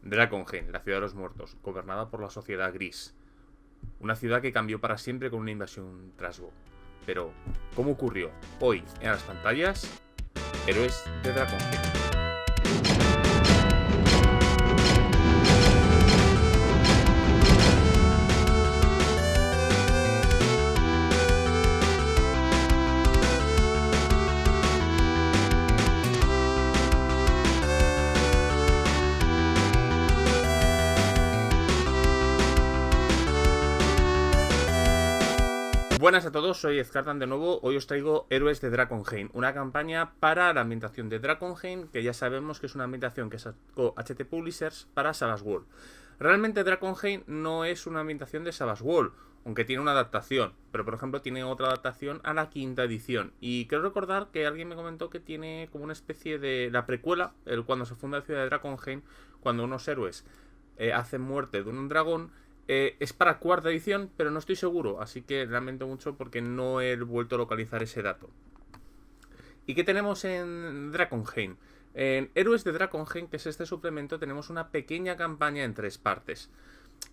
Draconheim, la ciudad de los muertos, gobernada por la sociedad gris. Una ciudad que cambió para siempre con una invasión Trasgo. Pero, ¿cómo ocurrió? Hoy, en las pantallas, Héroes de Draconheim. Buenas a todos, soy Ezcartan de nuevo. Hoy os traigo Héroes de Draconheim, una campaña para la ambientación de Draconheim, que ya sabemos que es una ambientación que sacó HT Publishers para Savage World. Realmente Draconheim no es una ambientación de Savage World, aunque tiene una adaptación, pero por ejemplo tiene otra adaptación a la quinta edición. Y quiero recordar que alguien me comentó que tiene como una especie de la precuela, cuando se funda la ciudad de Draconheim, cuando unos héroes hacen muerte de un dragón. Es para cuarta edición, pero no estoy seguro, así que lamento mucho porque no he vuelto a localizar ese dato. ¿Y qué tenemos en Draconheim? En Héroes de Draconheim, que es este suplemento, tenemos una pequeña campaña en 3 partes.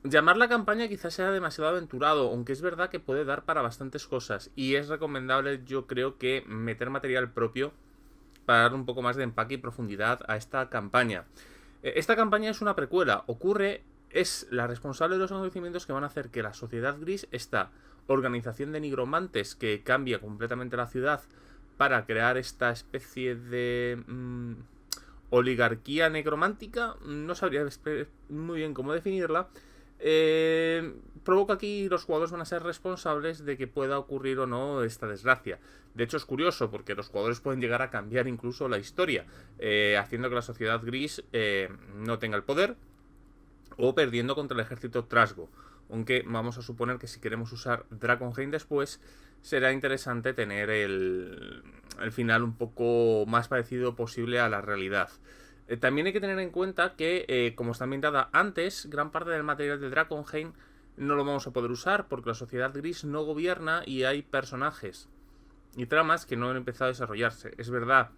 Llamarla campaña quizás sea demasiado aventurado, aunque es verdad que puede dar para bastantes cosas, y es recomendable, yo creo, que meter material propio para dar un poco más de empaque y profundidad a esta campaña. Esta campaña es una precuela, es la responsable de los acontecimientos que van a hacer que la sociedad gris, esta organización de nigromantes que cambia completamente la ciudad para crear esta especie de oligarquía necromántica, no sabría muy bien cómo definirla, provoca aquí los jugadores van a ser responsables de que pueda ocurrir o no esta desgracia. De hecho es curioso porque los jugadores pueden llegar a cambiar incluso la historia, haciendo que la sociedad gris no tenga el poder, o perdiendo contra el ejército Trasgo. Aunque vamos a suponer que si queremos usar Draconheim después, será interesante tener el final un poco más parecido posible a la realidad. También hay que tener en cuenta que, como está ambientada antes, gran parte del material de Draconheim no lo vamos a poder usar porque la sociedad gris no gobierna y hay personajes y tramas que no han empezado a desarrollarse. Es verdad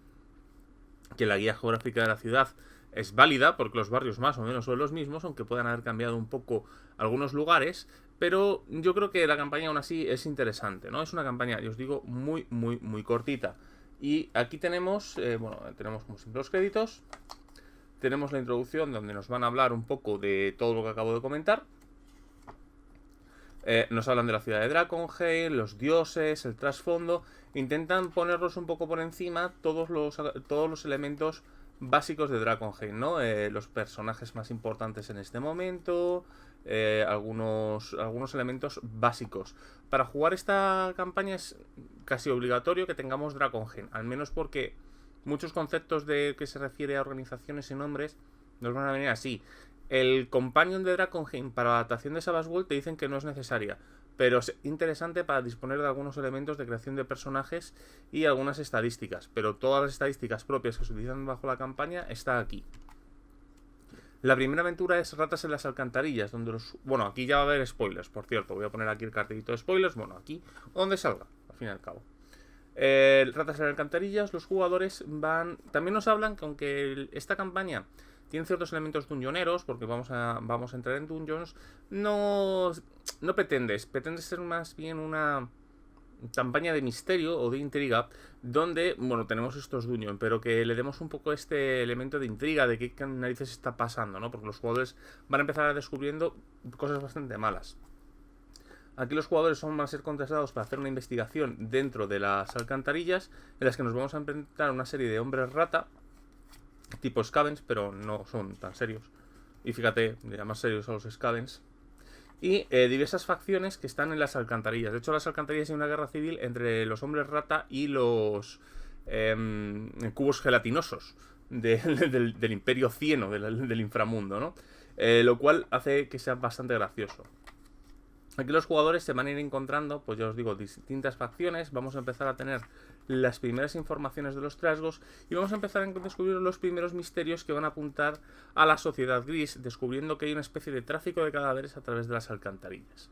que la guía geográfica de la ciudad es válida porque los barrios más o menos son los mismos, aunque puedan haber cambiado un poco algunos lugares, pero yo creo que la campaña aún así es interesante, ¿no? Es una campaña, ya os digo, muy cortita. Y aquí tenemos, tenemos como siempre los créditos, tenemos la introducción donde nos van a hablar un poco de todo lo que acabo de comentar. Nos hablan de la ciudad de Draconheim, los dioses, el trasfondo, intentan ponerlos un poco por encima todos los elementos básicos de Draconheim, ¿no? Los personajes más importantes en este momento, algunos elementos básicos. Para jugar esta campaña es casi obligatorio que tengamos Draconheim, al menos porque muchos conceptos de que se refiere a organizaciones y nombres nos van a venir así. El companion de Draconheim para la adaptación de Savage World te dicen que no es necesaria, pero es interesante para disponer de algunos elementos de creación de personajes y algunas estadísticas, pero todas las estadísticas propias que se utilizan bajo la campaña está aquí. La primera aventura es Ratas en las Alcantarillas, donde los... Bueno, aquí ya va a haber spoilers, por cierto, voy a poner aquí el cartelito de spoilers, bueno, aquí, donde salga, al fin y al cabo. Ratas en las Alcantarillas, los jugadores van... También nos hablan que aunque esta campaña tiene ciertos elementos dungeoneros, porque vamos a entrar en dungeons, no pretende ser más bien una campaña de misterio o de intriga, donde, bueno, tenemos estos dungeons, pero que le demos un poco este elemento de intriga, de qué narices está pasando, ¿no? Porque los jugadores van a empezar descubriendo cosas bastante malas. Aquí los jugadores van a ser contratados para hacer una investigación dentro de las alcantarillas, en las que nos vamos a enfrentar a una serie de hombres rata, tipo Scavens, pero no son tan serios. Y fíjate, ya más serios a los Scavens. Y diversas facciones que están en las alcantarillas. De hecho, las alcantarillas hay una guerra civil entre los hombres rata y los cubos gelatinosos del imperio cieno, del inframundo, ¿no? Lo cual hace que sea bastante gracioso. Aquí los jugadores se van a ir encontrando, pues ya os digo, distintas facciones. Vamos a empezar a tener las primeras informaciones de los trasgos y vamos a empezar a descubrir los primeros misterios que van a apuntar a la sociedad gris, descubriendo que hay una especie de tráfico de cadáveres a través de las alcantarillas.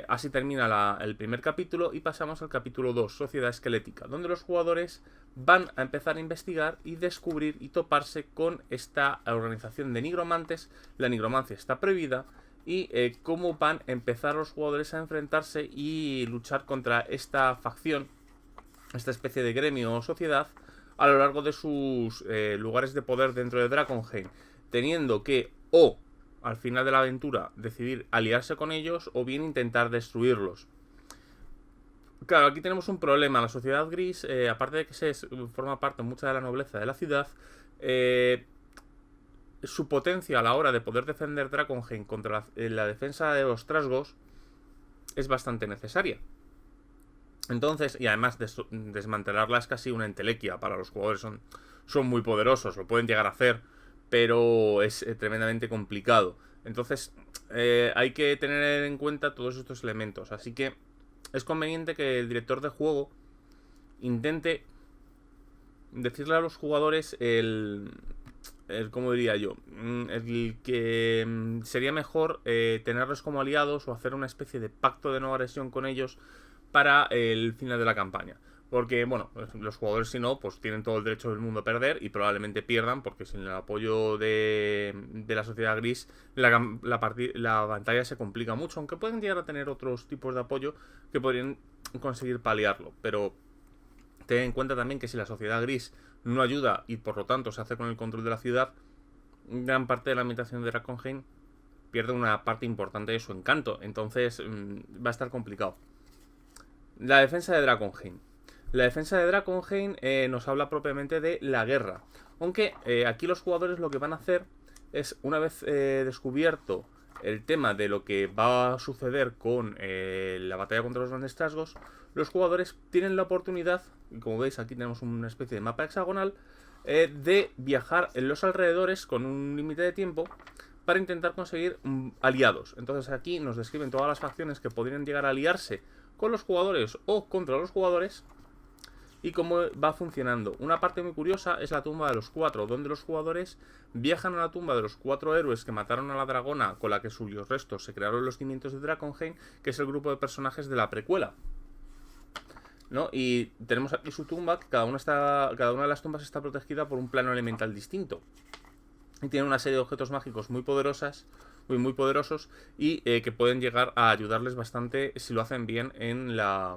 Así termina el primer capítulo y pasamos al capítulo 2, Sociedad Esquelética, donde los jugadores van a empezar a investigar y descubrir y toparse con esta organización de nigromantes. La nigromancia está prohibida y cómo van a empezar los jugadores a enfrentarse y luchar contra esta facción, esta especie de gremio o sociedad, a lo largo de sus lugares de poder dentro de Draconheim, teniendo que al final de la aventura decidir aliarse con ellos o bien intentar destruirlos. Claro, aquí tenemos un problema. La sociedad gris, aparte de que forma parte mucha de la nobleza de la ciudad, su potencia a la hora de poder defender Draconheim contra la defensa de los trasgos es bastante necesaria. Entonces, y además desmantelarla es casi una entelequia para los jugadores. Son muy poderosos, lo pueden llegar a hacer, pero es tremendamente complicado. Entonces, hay que tener en cuenta todos estos elementos. Así que es conveniente que el director de juego intente decirle a los jugadores ¿cómo diría yo? El que sería mejor tenerlos como aliados o hacer una especie de pacto de no agresión con ellos para el final de la campaña. Porque, bueno, los jugadores, si no, pues tienen todo el derecho del mundo a perder y probablemente pierdan, porque sin el apoyo de la sociedad gris, la pantalla se complica mucho, aunque pueden llegar a tener otros tipos de apoyo que podrían conseguir paliarlo. Pero ten en cuenta también que si la sociedad gris no ayuda y por lo tanto se hace con el control de la ciudad, gran parte de la ambientación de Draconheim pierde una parte importante de su encanto. Entonces va a estar complicado. La defensa de Draconheim. La defensa de Draconheim nos habla propiamente de la guerra. Aunque aquí los jugadores lo que van a hacer es, una vez descubierto el tema de lo que va a suceder con la batalla contra los grandes trasgos, los jugadores tienen la oportunidad, y como veis aquí tenemos una especie de mapa hexagonal, de viajar en los alrededores con un límite de tiempo para intentar conseguir aliados. Entonces aquí nos describen todas las facciones que podrían llegar a aliarse con los jugadores o contra los jugadores y cómo va funcionando. Una parte muy curiosa es la tumba de los 4, donde los jugadores viajan a la tumba de los 4 héroes que mataron a la dragona con la que sus restos se crearon los cimientos de Draconheim, que es el grupo de personajes de la precuela, ¿no? Y tenemos aquí su tumba, que cada una de las tumbas está protegida por un plano elemental distinto. Y tiene una serie de objetos mágicos muy poderosos y que pueden llegar a ayudarles bastante si lo hacen bien en la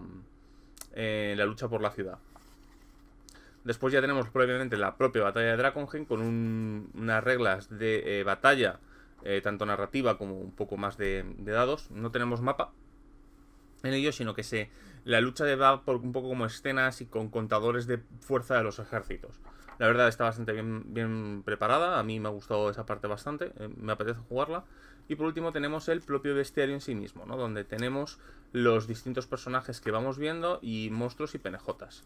lucha por la ciudad. Después ya tenemos previamente la propia batalla de Draconheim con unas reglas de batalla, tanto narrativa como un poco más de dados. No tenemos mapa en ello, sino que la lucha va por un poco como escenas y con contadores de fuerza de los ejércitos. La verdad está bastante bien preparada, a mí me ha gustado esa parte bastante, me apetece jugarla. Y por último tenemos el propio bestiario en sí mismo, ¿no? Donde tenemos los distintos personajes que vamos viendo y monstruos y penejotas.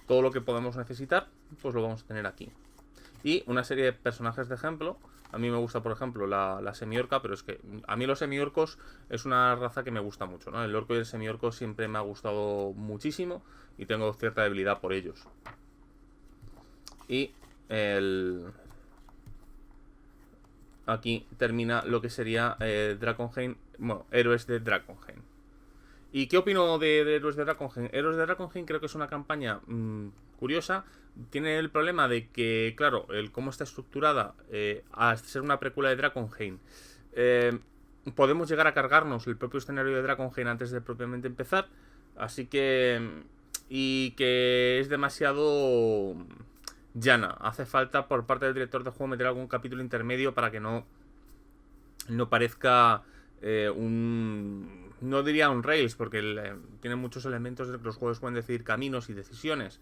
Todo lo que podemos necesitar, pues lo vamos a tener aquí. Y una serie de personajes de ejemplo. A mí me gusta, por ejemplo, la semiorca, pero es que a mí los semiorcos es una raza que me gusta mucho, ¿no? El orco y el semiorco siempre me ha gustado muchísimo y tengo cierta debilidad por ellos. Y aquí termina lo que sería Draconheim, bueno, Héroes de Draconheim. ¿Y qué opino de Héroes de Draconheim? Héroes de Draconheim creo que es una campaña curiosa. Tiene el problema de que, claro, el cómo está estructurada, al ser una precuela de Draconheim, podemos llegar a cargarnos el propio escenario de Draconheim antes de propiamente empezar. Así que... y que es demasiado llana. Hace falta por parte del director de juego meter algún capítulo intermedio para que no parezca no diría un Rails, porque tiene muchos elementos de que los juegos pueden decidir caminos y decisiones,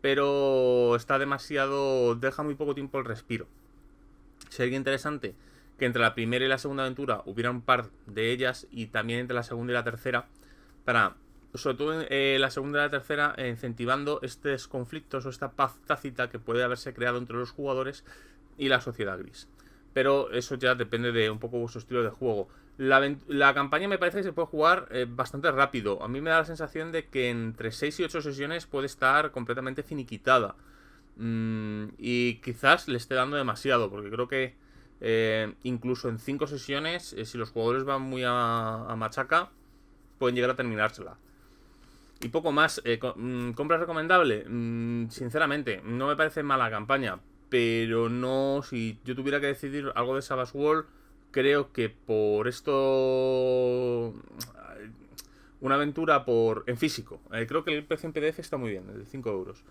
pero está demasiado... deja muy poco tiempo el respiro. Sería interesante que entre la primera y la segunda aventura hubiera un par de ellas, y también entre la segunda y la tercera, para, sobre todo la segunda y la tercera, incentivando estos conflictos o esta paz tácita que puede haberse creado entre los jugadores y la sociedad gris. Pero eso ya depende de un poco vuestro estilo de juego. La campaña me parece que se puede jugar bastante rápido. A mí me da la sensación de que entre 6 y 8 sesiones puede estar completamente finiquitada. Y quizás le esté dando demasiado, porque creo que incluso en 5 sesiones, si los jugadores van muy a machaca, pueden llegar a terminársela. Y poco más. ¿Compra recomendable? Sinceramente, no me parece mala campaña. Pero no, si yo tuviera que decidir algo de Savage World, creo que por esto... Una aventura en físico. Creo que el precio en PDF está muy bien, el de 5 euros.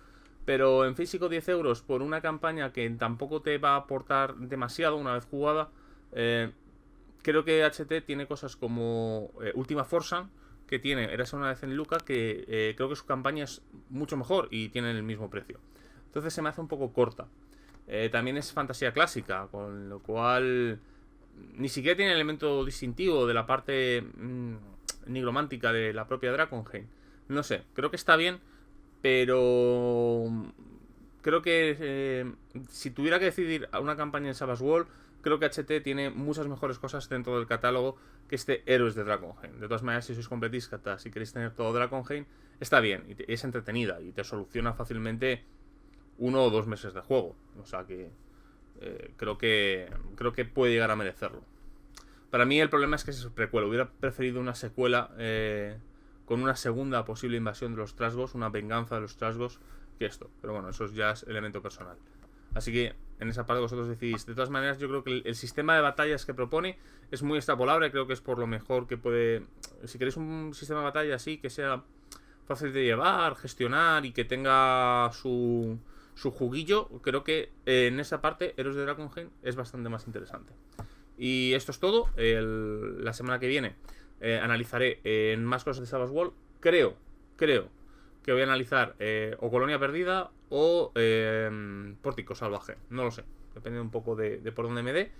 Pero en físico 10 euros por una campaña que tampoco te va a aportar demasiado una vez jugada. Creo que HT tiene cosas como Ultima Forza, que tiene Érase una vez en Luca, que creo que su campaña es mucho mejor y tienen el mismo precio. Entonces se me hace un poco corta. También es fantasía clásica, con lo cual ni siquiera tiene el elemento distintivo de la parte nigromántica de la propia Draconheim. No sé, creo que está bien, pero creo que si tuviera que decidir una campaña en Savage World, creo que HT tiene muchas mejores cosas dentro del catálogo que este Héroes de Draconheim. De todas maneras, si sois completistas y queréis tener todo Draconheim, está bien, y es entretenida y te soluciona fácilmente 1 o 2 meses de juego. O sea que creo que puede llegar a merecerlo. Para mí el problema es que es precuela. Hubiera preferido una secuela con una segunda posible invasión de los Trasgos, una venganza de los Trasgos, que esto. Pero bueno, eso ya es elemento personal. Así que en esa parte vosotros decidís. De todas maneras, yo creo que el sistema de batallas que propone es muy extrapolable. Creo que es por lo mejor que puede... Si queréis un sistema de batalla así, que sea fácil de llevar, gestionar y que tenga su juguillo, creo que en esa parte Héroes de Draconheim es bastante más interesante. Y esto es todo. La semana que viene analizaré más cosas de Savage World. Creo que voy a analizar o Colonia Perdida o Pórtico Salvaje. No lo sé, depende un poco de por dónde me dé.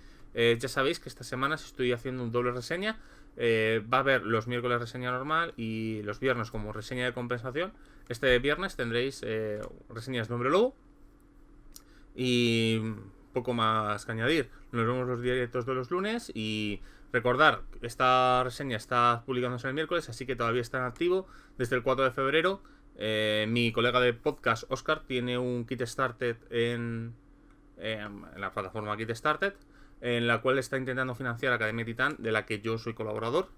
Ya sabéis que esta semana estoy haciendo un doble reseña. Va a haber los miércoles reseña normal y los viernes como reseña de compensación. Este viernes tendréis reseñas de Hombre Lobo. Y poco más que añadir. Nos vemos los directos de los lunes. Y recordar, esta reseña está publicándose el miércoles, así que todavía está en activo desde el 4 de febrero. Mi colega de podcast, Oscar, tiene un Kit Started en la plataforma Kit Started, en la cual está intentando financiar Academia Titán, de la que yo soy colaborador.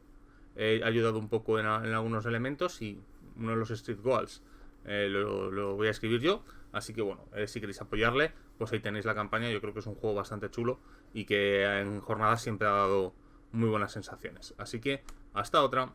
He ayudado un poco en algunos elementos y uno de los Street Goals lo voy a escribir yo. Así que bueno, si queréis apoyarle, pues ahí tenéis la campaña. Yo creo que es un juego bastante chulo y que en jornadas siempre ha dado muy buenas sensaciones. Así que hasta otra.